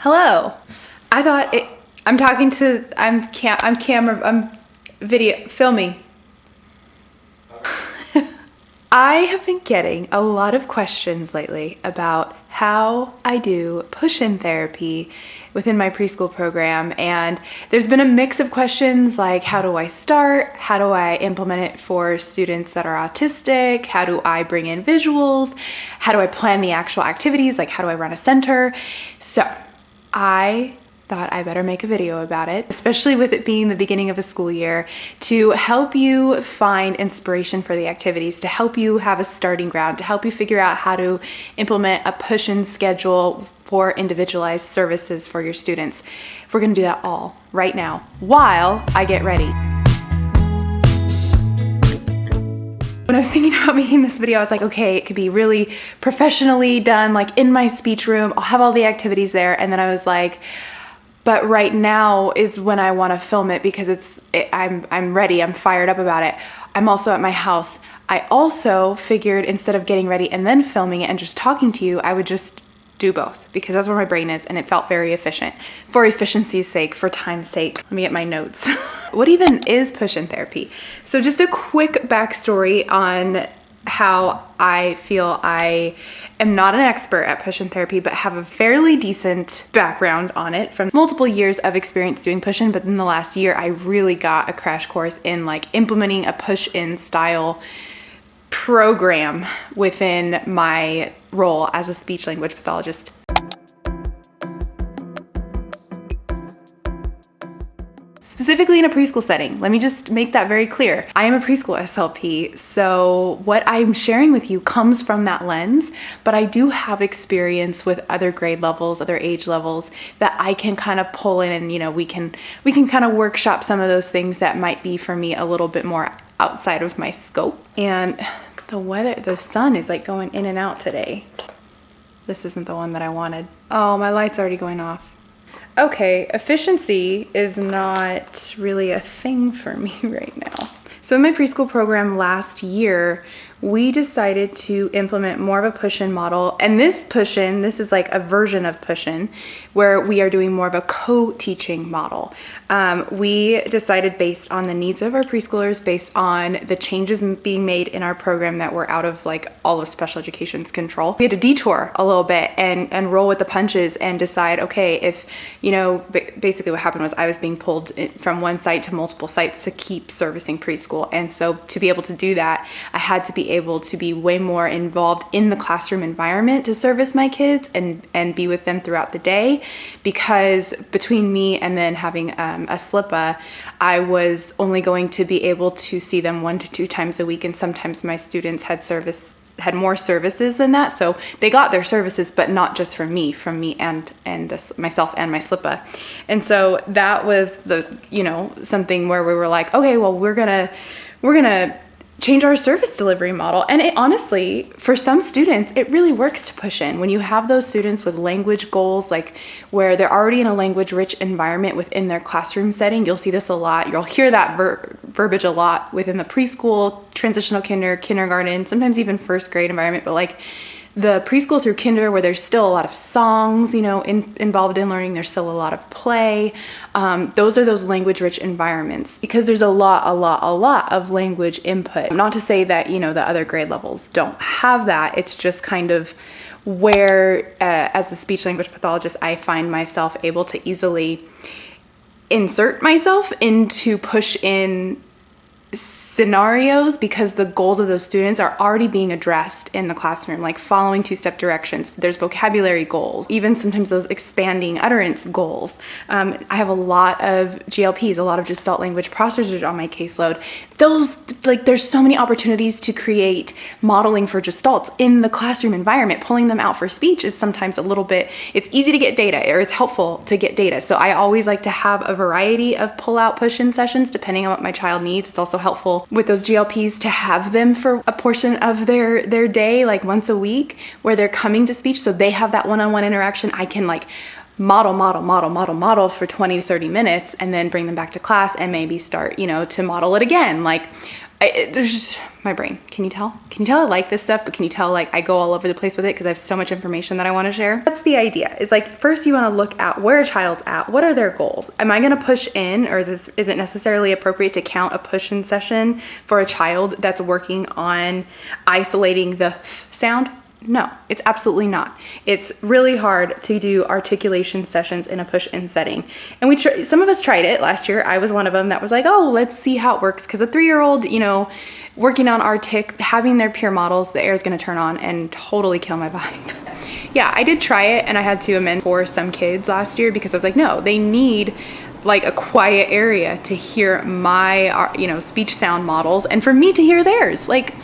Hello. I thought it, I'm video filming. I have been getting a lot of questions lately about how I do push-in therapy within my preschool program, and there's been a mix of questions like how do I start, how do I implement it for students that are autistic, how do I bring in visuals, how do I plan the actual activities, like how do I run a center. So I thought I better make a video about it, especially with it being the beginning of the school year, to help you find inspiration for the activities, to help you have a starting ground, to help you figure out how to implement a push-in schedule for individualized services for your students. We're gonna do that all right now while I get ready. When I was thinking about making this video, I was like, okay, it could be really professionally done, like in my speech room, I'll have all the activities there, and then I was like, but right now is when I want to film it because I'm ready, I'm fired up about it. I'm also at my house. I also figured instead of getting ready and then filming it and just talking to you, I would just do both because that's where my brain is, and it felt very efficient. For efficiency's sake, for time's sake. Let me get my notes. What even is push-in therapy? So just a quick backstory on how I feel I am not an expert at push-in therapy, but have a fairly decent background on it from multiple years of experience doing push-in. But in the last year, I really got a crash course in like implementing a push-in style program within my role as a speech language pathologist. Specifically in a preschool setting, let me just make that very clear. I am a preschool SLP, so what I'm sharing with you comes from that lens, but I do have experience with other grade levels, other age levels that I can kind of pull in, and we can kind of workshop some of those things that might be for me a little bit more outside of my scope. And the weather, the sun is like going in and out today. This isn't the one that I wanted. Oh, my light's already going off. Okay, efficiency is not really a thing for me right now. So in my preschool program last year, we decided to implement more of a push-in model. And this push-in, this is like a version of push-in where we are doing more of a co-teaching model. We decided based on the needs of our preschoolers, based on the changes being made in our program that were out of like all of special education's control. We had to detour a little bit and roll with the punches and decide, okay, if, basically what happened was I was being pulled from one site to multiple sites to keep servicing preschool. And so to be able to do that, I had to be able to be way more involved in the classroom environment to service my kids and be with them throughout the day, because between me and then having a SLP, I was only going to be able to see them 1 to 2 times a week, and sometimes my students had more services than that, so they got their services, but not just from me and myself and my SLP. And so that was the something where we were like, okay, well we're gonna change our service delivery model. And it honestly, for some students, it really works to push in. When you have those students with language goals, like where they're already in a language rich environment within their classroom setting, you'll see this a lot. You'll hear that verbiage a lot within the preschool, transitional kindergarten, sometimes even first grade environment, but like the preschool through kinder, where there's still a lot of songs, involved in learning, there's still a lot of play. Those are those language-rich environments because there's a lot of language input. Not to say that, the other grade levels don't have that. It's just kind of where, as a speech language pathologist, I find myself able to easily insert myself into push-in scenarios because the goals of those students are already being addressed in the classroom, like following 2-step directions. There's vocabulary goals, even sometimes those expanding utterance goals. I have a lot of GLPs, a lot of Gestalt language processors on my caseload. Those, there's so many opportunities to create modeling for Gestalts in the classroom environment. Pulling them out for speech is sometimes a little bit, it's easy to get data, or it's helpful to get data. So I always like to have a variety of pull-out push-in sessions depending on what my child needs. It's also helpful with those GLPs to have them for a portion of their day, like once a week, where they're coming to speech, so they have that one-on-one interaction. I can model for 20 to 30 minutes and then bring them back to class and maybe start, to model it again. there's just my brain. Can you tell? Can you tell I like this stuff, but can you tell like I go all over the place with it because I have so much information that I want to share? That's the idea. Is like first you want to look at where a child's at. What are their goals? Am I going to push in, or is it necessarily appropriate to count a push-in session for a child that's working on isolating the sound? No, it's absolutely not. It's really hard to do articulation sessions in a push-in setting. And some of us tried it last year. I was one of them that was like, oh, let's see how it works. Because a 3-year-old, working on artic, having their peer models, the air is going to turn on and totally kill my vibe. Yeah, I did try it, and I had to amend for some kids last year because I was like, no, they need like a quiet area to hear my, speech sound models and for me to hear theirs. Like,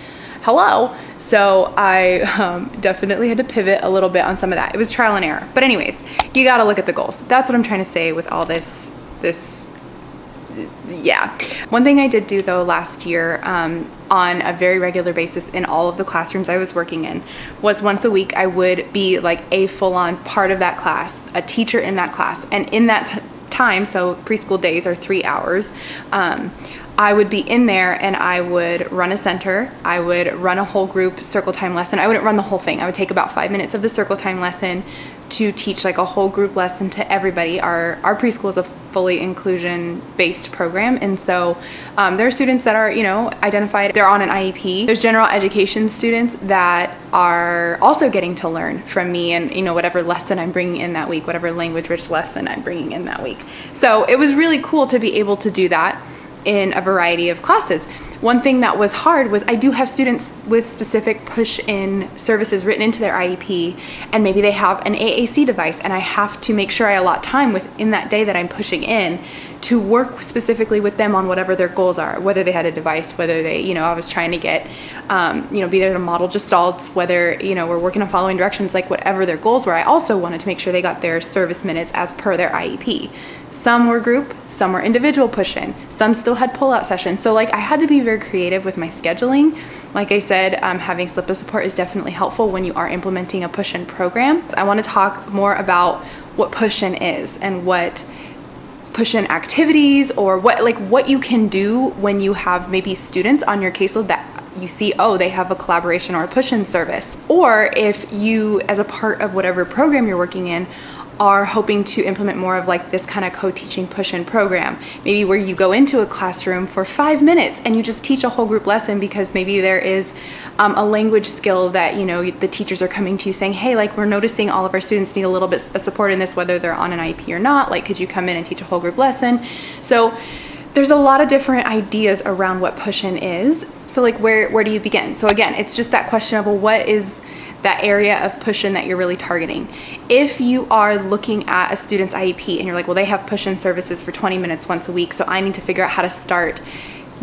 hello. So I definitely had to pivot a little bit on some of that. It was trial and error. But anyways, you got to look at the goals. That's what I'm trying to say with all this. Yeah. One thing I did do though last year on a very regular basis in all of the classrooms I was working in was once a week I would be like a full-on part of that class, a teacher in that class. And in that time, so preschool days are 3 hours, I would be in there and I would run a center. I would run a whole group circle time lesson. I wouldn't run the whole thing. I would take about 5 minutes of the circle time lesson to teach like a whole group lesson to everybody. Our preschool is a fully inclusion-based program. And so there are students that are, identified, they're on an IEP. There's general education students that are also getting to learn from me and, whatever lesson I'm bringing in that week, whatever language-rich lesson I'm bringing in that week. So it was really cool to be able to do that in a variety of classes. One thing that was hard was I do have students with specific push-in services written into their IEP, and maybe they have an AAC device, and I have to make sure I allot time within that day that I'm pushing in to work specifically with them on whatever their goals are, whether they had a device, whether they, I was trying to get, be there to model gestalts, whether, we're working on following directions, like whatever their goals were. I also wanted to make sure they got their service minutes as per their IEP. Some were group, some were individual push-in, some still had pull-out sessions. So like I had to be very creative with my scheduling. Like I said, having SLP support is definitely helpful when you are implementing a push-in program. I want to talk more about what push-in is and what push-in activities, or what you can do when you have maybe students on your caseload that you see, oh, they have a collaboration or a push-in service. Or if you, as a part of whatever program you're working in, are hoping to implement more of like this kind of co-teaching push-in program, maybe where you go into a classroom for 5 minutes and you just teach a whole group lesson because maybe there is a language skill that the teachers are coming to you saying, hey, like we're noticing all of our students need a little bit of support in this, whether they're on an IEP or not, like could you come in and teach a whole group lesson? So there's a lot of different ideas around what push-in is. So like where do you begin? So again, it's just that question of, well, what is that area of push-in that you're really targeting? If you are looking at a student's IEP and you're like, well, they have push-in services for 20 minutes once a week, so I need to figure out how to start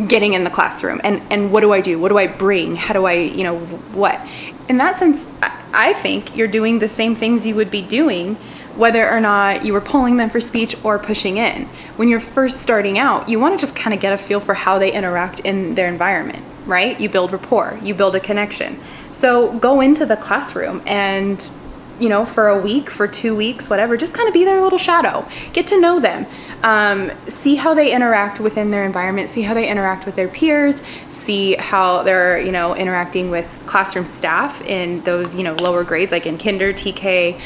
getting in the classroom. And what do I do? What do I bring? How do I, what? In that sense, I think you're doing the same things you would be doing whether or not you were pulling them for speech or pushing in. When you're first starting out, you want to just kind of get a feel for how they interact in their environment, right? You build rapport, you build a connection. So go into the classroom and, for a week, for 2 weeks, whatever, just kind of be their little shadow. Get to know them. See how they interact within their environment, see how they interact with their peers, see how they're, interacting with classroom staff in those, lower grades, like in kinder, TK,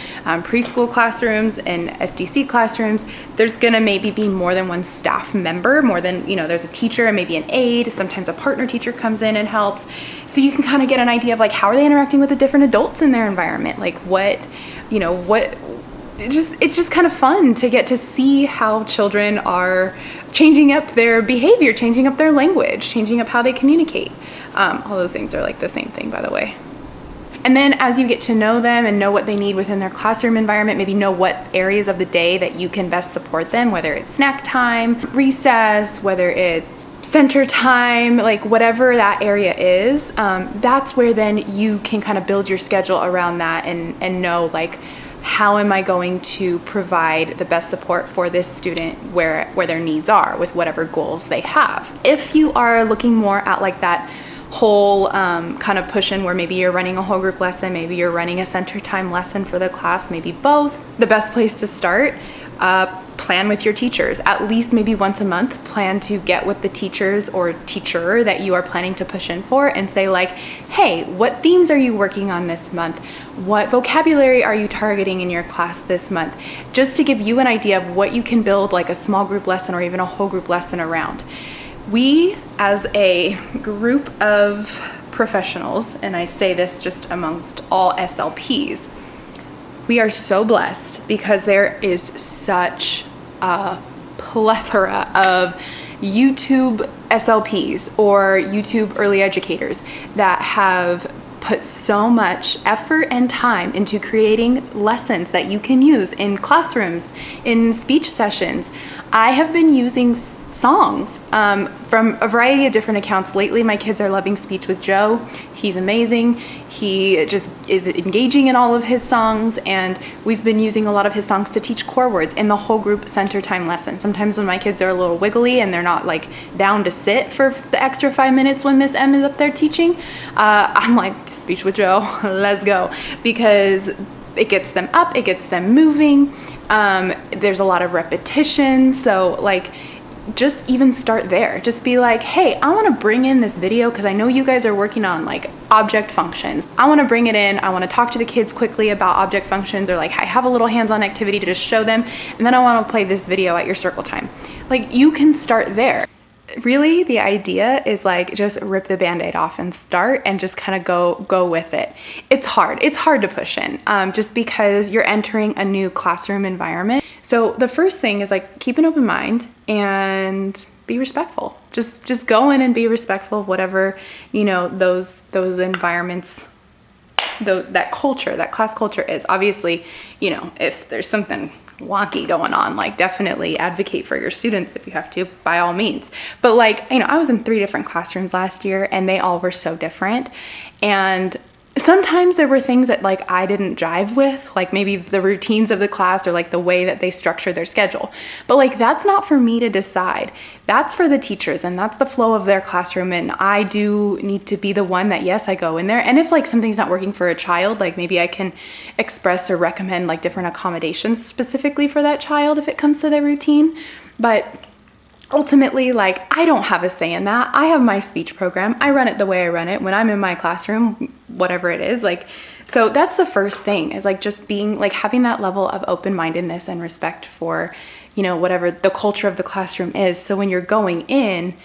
preschool classrooms and SDC classrooms. There's gonna maybe be more than one staff member, more than, there's a teacher and maybe an aide. Sometimes a partner teacher comes in and helps. So you can kind of get an idea of like, how are they interacting with the different adults in their environment? Like it's just kind of fun to get to see how children are changing up their behavior, changing up their language, changing up how they communicate. All those things are like the same thing, by the way. And then as you get to know them and know what they need within their classroom environment, maybe know what areas of the day that you can best support them, whether it's snack time, recess, whether it's center time, like whatever that area is, that's where then you can kind of build your schedule around that and know like, how am I going to provide the best support for this student where their needs are with whatever goals they have. If you are looking more at like that whole kind of push-in where maybe you're running a whole group lesson, maybe you're running a center time lesson for the class, maybe both, the best place to start, plan with your teachers. At least maybe once a month, plan to get with the teachers or teacher that you are planning to push in for and say like, hey, what themes are you working on this month? What vocabulary are you targeting in your class this month? Just to give you an idea of what you can build like a small group lesson or even a whole group lesson around. We, as a group of professionals, and I say this just amongst all SLPs, we are so blessed because there is such a plethora of YouTube SLPs or YouTube early educators that have put so much effort and time into creating lessons that you can use in classrooms, in speech sessions. I have been using songs from a variety of different accounts. Lately, my kids are loving Speech with Joe. He's amazing. He just is engaging in all of his songs, and we've been using a lot of his songs to teach core words in the whole group center time lesson. Sometimes when my kids are a little wiggly and they're not like down to sit for the extra 5 minutes when Miss M is up there teaching, I'm like, Speech with Joe, let's go, because it gets them up, it gets them moving. There's a lot of repetition, so like, just even start there. Just be like, hey, I want to bring in this video because I know you guys are working on like object functions. I want to bring it in. I want to talk to the kids quickly about object functions, or like I have a little hands-on activity to just show them, and then I want to play this video at your circle time. Like, you can start there. Really, the idea is like, just rip the Band-Aid off and start and just kind of go with it. It's hard to push in just because you're entering a new classroom environment. So the first thing is like, keep an open mind and be respectful. Just go in and be respectful of whatever, you know, those environments, that culture, that class culture is. Obviously, you know, if there's something wonky going on, like, definitely advocate for your students if you have to, by all means. But like, you know, I was in 3 different classrooms last year and they all were so different, and sometimes there were things that like I didn't jive with, like maybe the routines of the class or like the way that they structure their schedule. But like, that's not for me to decide. That's for the teachers, and that's the flow of their classroom. And I do need to be the one that, yes, I go in there. And if like something's not working for a child, like maybe I can express or recommend like different accommodations specifically for that child if it comes to their routine. But ultimately, like, I don't have a say in that. I have my speech program. I run it the way I run it when I'm in my classroom, whatever it is. Like, so that's the first thing, is like just being like, having that level of open-mindedness and respect for, you know, whatever the culture of the classroom is. So when you're going in,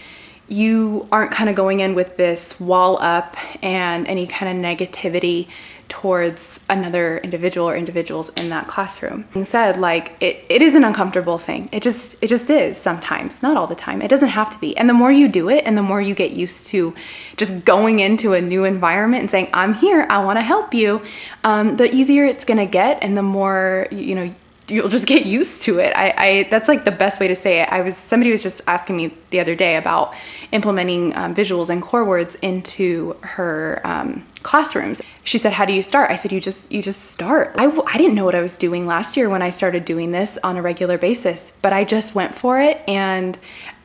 you aren't kind of going in with this wall up and any kind of negativity towards another individual or individuals in that classroom. Being said, like, it is an uncomfortable thing. It just is sometimes, not all the time. It doesn't have to be. And the more you do it and the more you get used to just going into a new environment and saying, I'm here, I want to help you, the easier it's going to get, and the more, you know, you'll just get used to it. That's like the best way to say it. Somebody was just asking me the other day about implementing visuals and core words into her classrooms. She said, how do you start? I said, you just start. I didn't know what I was doing last year when I started doing this on a regular basis, but I just went for it and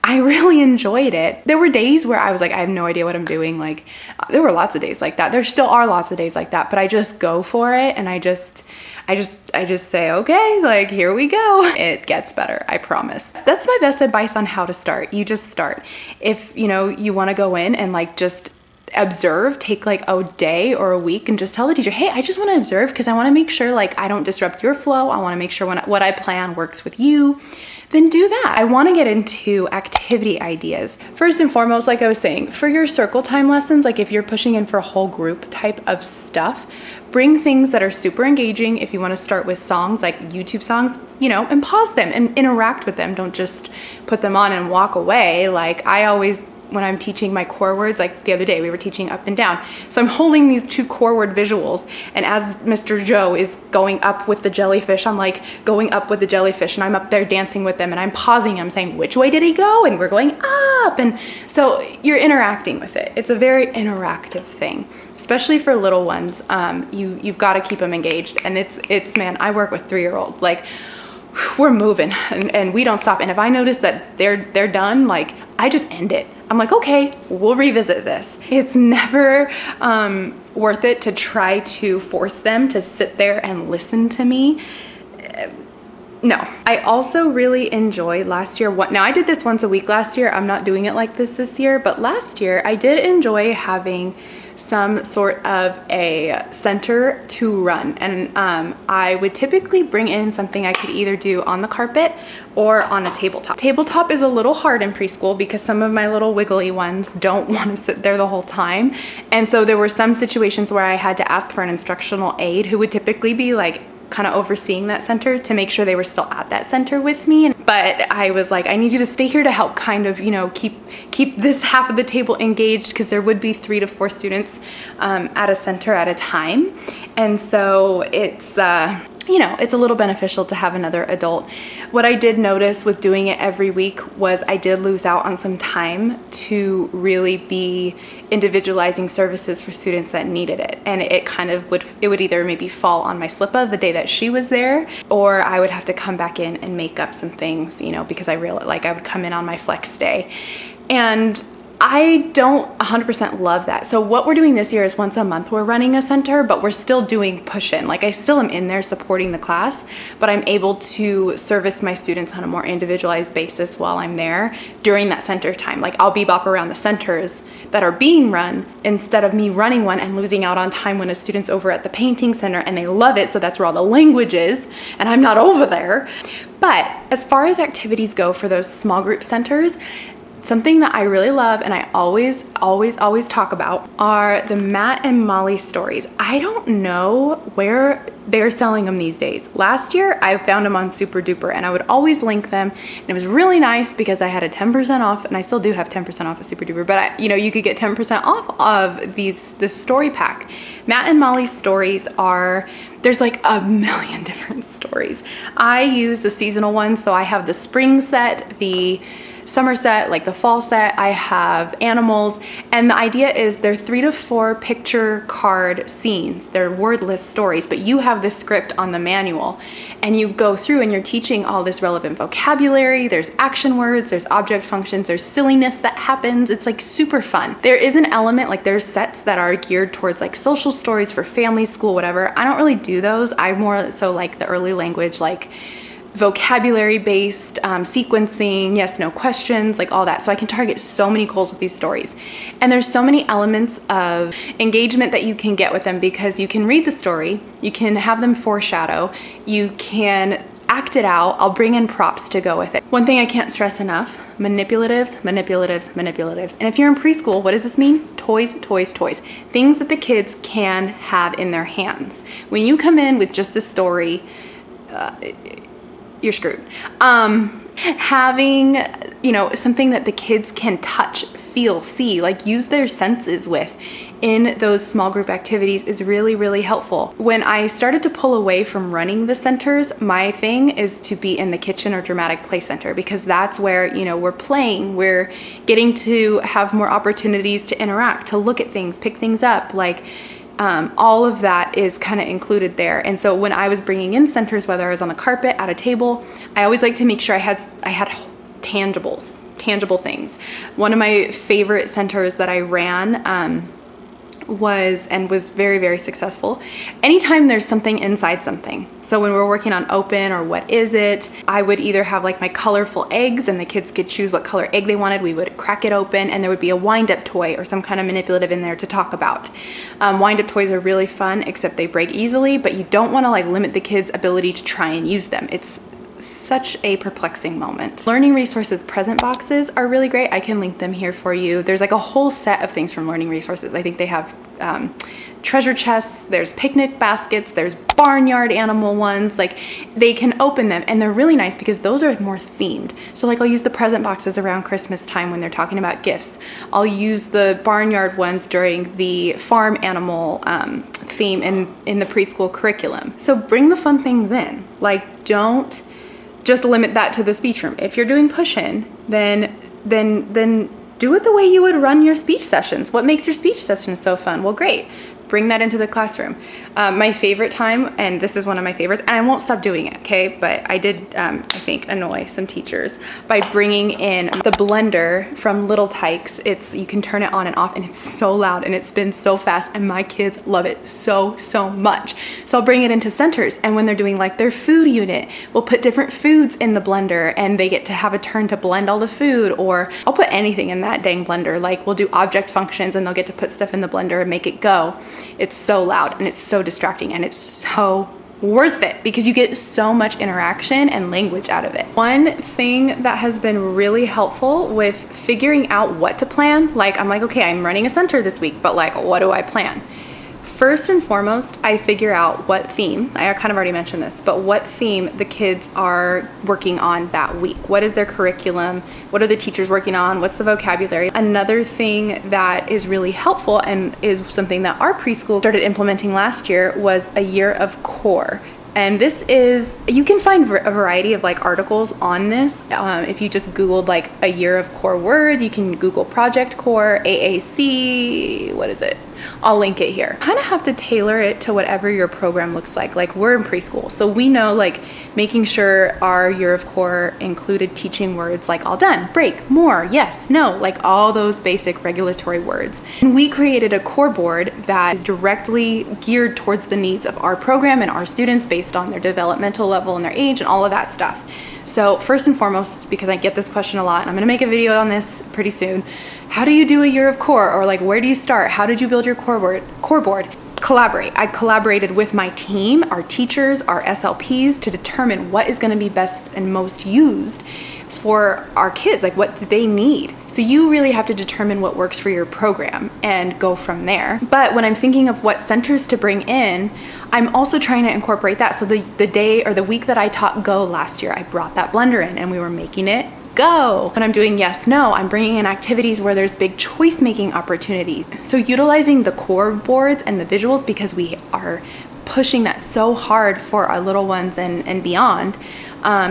I really enjoyed it. There were days where I was like, I have no idea what I'm doing. Like, there were lots of days like that. There still are lots of days like that, but I just go for it, and I just say, okay, like, here we go. It gets better, I promise. That's my best advice on how to start. You just start. If, you know, you want to go in and like just observe, take like a day or a week and just tell the teacher, hey, I just want to observe because I want to make sure like I don't disrupt your flow. I want to make sure what I plan works with you. Then do that. I want to get into activity ideas. First and foremost, like I was saying, for your circle time lessons, like if you're pushing in for whole group type of stuff, bring things that are super engaging. If you want to start with songs, like YouTube songs, you know, and pause them and interact with them. Don't just put them on and walk away. Like, I always, when I'm teaching my core words, like the other day we were teaching up and down. So I'm holding these 2 core word visuals, and as Mr. Joe is going up with the jellyfish, I'm like going up with the jellyfish, and I'm up there dancing with them, and I'm pausing, I'm saying, which way did he go? And we're going up. And so you're interacting with it. It's a very interactive thing, especially for little ones. You've got to keep them engaged. And it's man, I work with 3-year-olds. Like, we're moving and we don't stop. And if I notice that they're done, like, I just end it. I'm like, okay, we'll revisit this. It's never worth it to try to force them to sit there and listen to me. No. I also really enjoyed last year. Now I did this once a week last year. I'm not doing it like this year, but last year I did enjoy having some sort of a center to run. And I would typically bring in something I could either do on the carpet or on a tabletop. Tabletop is a little hard in preschool because some of my little wiggly ones don't want to sit there the whole time. And so there were some situations where I had to ask for an instructional aide who would typically be like kind of overseeing that center to make sure they were still at that center with me. But I was like, I need you to stay here to help kind of, keep this half of the table engaged, because there would be 3 to 4 students at a center at a time. And so it's a little beneficial to have another adult. What I did notice with doing it every week was I did lose out on some time to really be individualizing services for students that needed it. And it kind of would either maybe fall on my slippa the day that she was there, or I would have to come back in and make up some things, because I would come in on my flex day. And I don't 100% love that. So what we're doing this year is once a month we're running a center, but we're still doing push-in. Like I still am in there supporting the class, but I'm able to service my students on a more individualized basis while I'm there during that center time. Like I'll bebop around the centers that are being run instead of me running one and losing out on time when a student's over at the painting center and they love it, so that's where all the language is, and I'm not over there. But as far as activities go for those small group centers, something that I really love and I always talk about are the Matt and Molly stories. I don't know where they're selling them these days. Last year, I found them on Super Duper and I would always link them. And it was really nice because I had a 10% off, and I still do have 10% off of Super Duper, but you could get 10% off of this story pack. Matt and Molly's stories there's like a million different stories. I use the seasonal ones, so I have the spring set, the summer set, like the fall set. I have animals, and the idea is they're 3 to 4 picture card scenes. They're wordless stories, but you have the script on the manual and you go through and you're teaching all this relevant vocabulary. There's action words, there's object functions, there's silliness that happens. It's like super fun. There is an element, like there's sets that are geared towards like social stories for family, school, whatever. I don't really do those. I more so like the early language, like vocabulary based, sequencing, yes, no questions, like all that. So I can target so many goals with these stories. And there's so many elements of engagement that you can get with them, because you can read the story, you can have them foreshadow, you can act it out. I'll bring in props to go with it. One thing I can't stress enough, manipulatives. And if you're in preschool, what does this mean? Toys. Things that the kids can have in their hands. When you come in with just a story, you're screwed. Having, something that the kids can touch, feel, see, like use their senses with in those small group activities is really, really helpful. When I started to pull away from running the centers, my thing is to be in the kitchen or dramatic play center, because that's where, we're playing, we're getting to have more opportunities to interact, to look at things, pick things up, like all of that is kind of included there. And so when I was bringing in centers, whether I was on the carpet, at a table, I always like to make sure I had tangible things. One of my favorite centers that I ran was very, very successful. Anytime there's something inside something. So when we're working on open or what is it, I would either have like my colorful eggs and the kids could choose what color egg they wanted. We would crack it open and there would be a wind-up toy or some kind of manipulative in there to talk about. Wind-up toys are really fun, except they break easily, but you don't want to like limit the kids' ability to try and use them. It's such a perplexing moment. Learning Resources present boxes are really great. I can link them here for you. There's like a whole set of things from Learning Resources. I think they have treasure chests, there's picnic baskets, there's barnyard animal ones. Like they can open them and they're really nice because those are more themed. So like I'll use the present boxes around Christmas time when they're talking about gifts. I'll use the barnyard ones during the farm animal theme in the preschool curriculum. So bring the fun things in. Like don't just limit that to the speech room. If you're doing push-in, then do it the way you would run your speech sessions. What makes your speech sessions so fun? Well, great. bring that into the classroom. My favorite time, and this is one of my favorites, and I won't stop doing it, okay? But I did, I think, annoy some teachers by bringing in the blender from Little Tykes. You can turn it on and off, and it's so loud and it spins so fast, and my kids love it so much. So I'll bring it into centers, and when they're doing like their food unit, we'll put different foods in the blender, and they get to have a turn to blend all the food, or I'll put anything in that dang blender. Like we'll do object functions, and they'll get to put stuff in the blender and make it go. It's so loud and it's so distracting, and it's so worth it because you get so much interaction and language out of it. One thing that has been really helpful with figuring out what to plan, like I'm like, okay, I'm running a center this week, but like, what do I plan? First and foremost, I figure out what theme, I kind of already mentioned this, but what theme the kids are working on that week. What is their curriculum? What are the teachers working on? What's the vocabulary? Another thing that is really helpful and is something that our preschool started implementing last year was a year of core. And this is, you can find a variety of like articles on this. If you just Googled like a year of core words, you can Google Project Core, AAC, what is it? I'll link it here. Kind of have to tailor it to whatever your program looks like. Like we're in preschool, so we know like making sure our year of core included teaching words like all done, break, more, yes, no, like all those basic regulatory words. And we created a core board that is directly geared towards the needs of our program and our students based on their developmental level and their age and all of that stuff. So first and foremost, because I get this question a lot, and I'm gonna make a video on this pretty soon, how do you do a year of core? Or like, where do you start? How did you build your core board? Collaborate. I collaborated with my team, our teachers, our SLPs to determine what is gonna be best and most used for our kids, like what do they need? So you really have to determine what works for your program and go from there. But when I'm thinking of what centers to bring in, I'm also trying to incorporate that. So the day or the week that I taught Go last year, I brought that blender in and we were making it go. When I'm doing yes, no, I'm bringing in activities where there's big choice making opportunities. So utilizing the core boards and the visuals, because we are pushing that so hard for our little ones and beyond,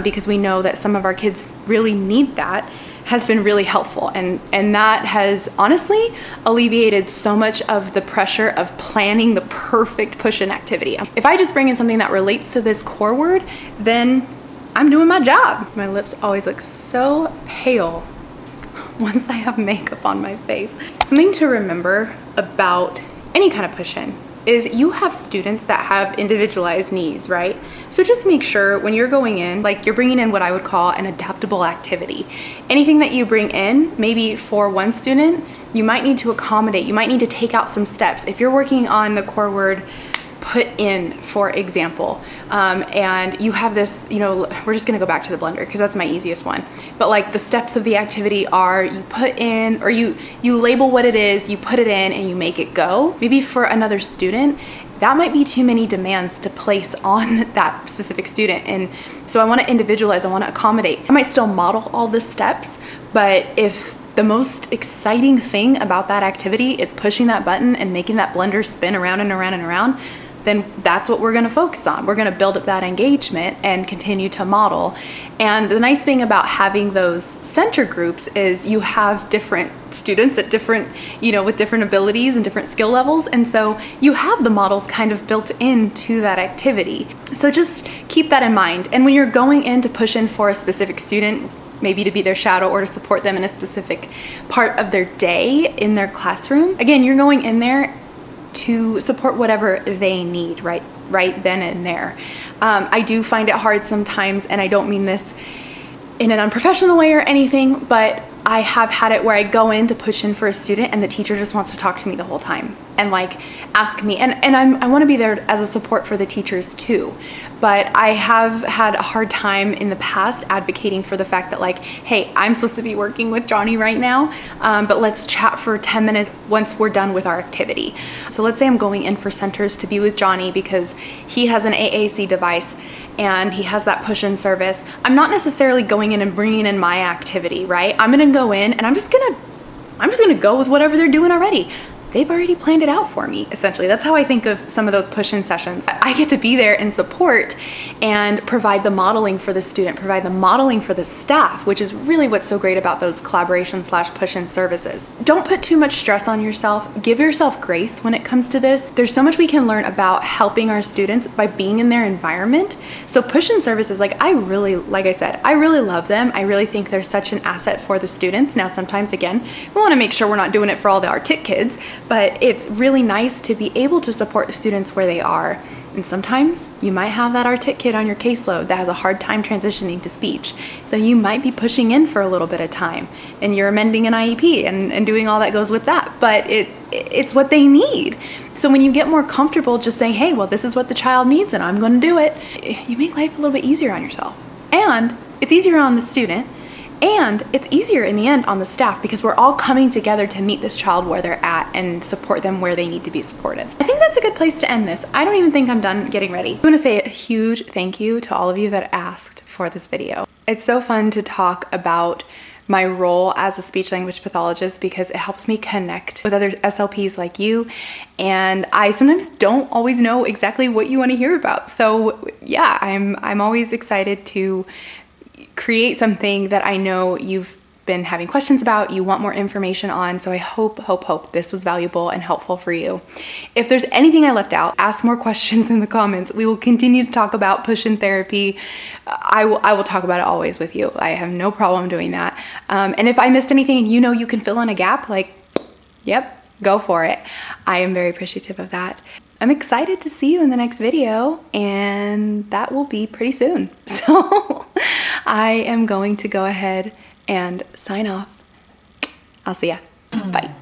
because we know that some of our kids really need that, has been really helpful. And that has honestly alleviated so much of the pressure of planning the perfect push-in activity. If I just bring in something that relates to this core word, then I'm doing my job. My lips always look so pale once I have makeup on my face. Something to remember about any kind of push-in is you have students that have individualized needs, right? So just make sure when you're going in, like you're bringing in what I would call an adaptable activity. Anything that you bring in, maybe for one student, you might need to accommodate, you might need to take out some steps. If you're working on the core word put in, for example, and you have this, you know, we're just gonna go back to the blender because that's my easiest one. But like the steps of the activity are you put in, or you label what it is, you put it in and you make it go. Maybe for another student, that might be too many demands to place on that specific student. And so I wanna individualize, I wanna accommodate. I might still model all the steps, but if the most exciting thing about that activity is pushing that button and making that blender spin around and around and around, then that's what we're gonna focus on. We're gonna build up that engagement and continue to model. And the nice thing about having those center groups is you have different students at different, you know, with different abilities and different skill levels. And so you have the models kind of built into that activity. So just keep that in mind. And when you're going in to push in for a specific student, maybe to be their shadow or to support them in a specific part of their day in their classroom, again, you're going in there to support whatever they need right then and there. I do find it hard sometimes, and I don't mean this in an unprofessional way or anything, but I have had it where I go in to push in for a student and the teacher just wants to talk to me the whole time and like ask me, and I want to be there as a support for the teachers too. But I have had a hard time in the past advocating for the fact that like, hey, I'm supposed to be working with Johnny right now, but let's chat for 10 minutes once we're done with our activity. So let's say I'm going in for centers to be with Johnny because he has an AAC device and he has that push-in service. I'm not necessarily going in and bringing in my activity, right? I'm gonna go in and I'm just gonna go with whatever they're doing already. they've already planned it out for me, essentially. That's how I think of some of those push-in sessions. I get to be there and support and provide the modeling for the student, provide the modeling for the staff, which is really what's so great about those collaboration / push-in services. Don't put too much stress on yourself. Give yourself grace when it comes to this. There's so much we can learn about helping our students by being in their environment. So push-in services, like I said, I really love them. I really think they're such an asset for the students. Now, sometimes, again, we want to make sure we're not doing it for all the artic kids, but it's really nice to be able to support the students where they are. And sometimes you might have that artic kid on your caseload that has a hard time transitioning to speech. So you might be pushing in for a little bit of time, and you're amending an IEP and doing all that goes with that. But it's what they need. So when you get more comfortable just saying, hey, well, this is what the child needs and I'm going to do it, you make life a little bit easier on yourself. And it's easier on the student. And it's easier in the end on the staff, because we're all coming together to meet this child where they're at and support them where they need to be supported. I think that's a good place to end this. I don't even think I'm done getting ready. I want to say a huge thank you to all of you that asked for this video. It's so fun to talk about my role as a speech language pathologist, because it helps me connect with other SLPs like you, and I sometimes don't always know exactly what you want to hear about. So yeah, I'm always excited to create something that I know you've been having questions about, you want more information on. So I hope this was valuable and helpful for you. If there's anything I left out, ask more questions in the comments. We will continue to talk about push-in therapy. I will talk about it always with you. I have no problem doing that. And if I missed anything and you know you can fill in a gap, like, yep, go for it. I am very appreciative of that. I'm excited to see you in the next video, and that will be pretty soon. So I am going to go ahead and sign off. I'll see ya. Bye.